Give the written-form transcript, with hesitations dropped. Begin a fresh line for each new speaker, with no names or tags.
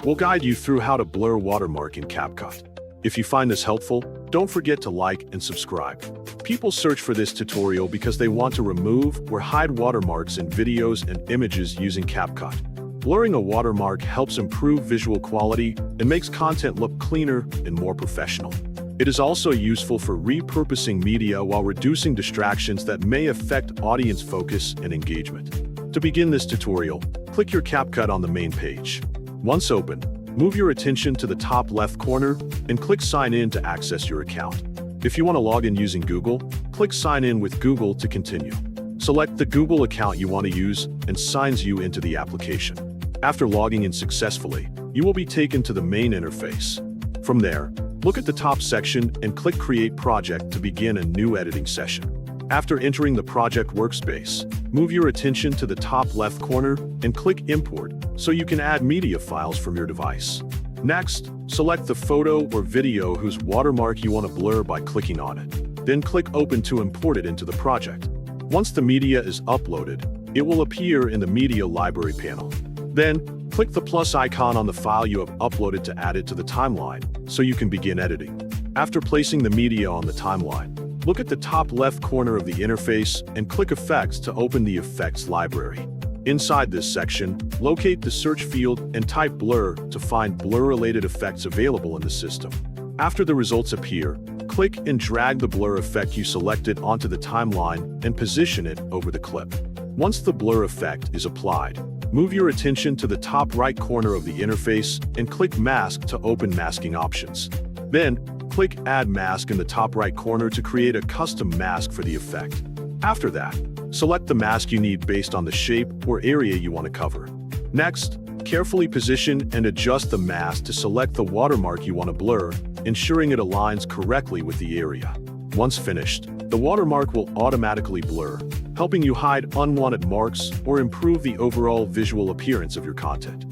We'll guide you through how to blur watermark in CapCut. If you find this helpful, don't forget to like and subscribe. People search for this tutorial because they want to remove or hide watermarks in videos and images using CapCut. Blurring a watermark helps improve visual quality and makes content look cleaner and more professional. It is also useful for repurposing media while reducing distractions that may affect audience focus and engagement. To begin this tutorial, click your CapCut on the main page. Once open, move your attention to the top left corner and click Sign In to access your account. If you want to log in using Google, click Sign In with Google to continue. Select the Google account you want to use and signs you into the application. After logging in successfully, you will be taken to the main interface. From there, look at the top section and click Create Project to begin a new editing session. After entering the project workspace, move your attention to the top left corner and click Import so you can add media files from your device. Next, select the photo or video whose watermark you want to blur by clicking on it. Then click Open to import it into the project. Once the media is uploaded, it will appear in the Media Library panel. Then, click the plus icon on the file you have uploaded to add it to the timeline so you can begin editing. After placing the media on the timeline, look at the top left corner of the interface and click Effects to open the Effects library. Inside this section, locate the search field and type Blur to find blur-related effects available in the system. After the results appear, click and drag the blur effect you selected onto the timeline and position it over the clip. Once the blur effect is applied, move your attention to the top right corner of the interface and click Mask to open masking options. Then, click Add Mask in the top right corner to create a custom mask for the effect. After that, select the mask you need based on the shape or area you want to cover. Next, carefully position and adjust the mask to select the watermark you want to blur, ensuring it aligns correctly with the area. Once finished, the watermark will automatically blur, helping you hide unwanted marks or improve the overall visual appearance of your content.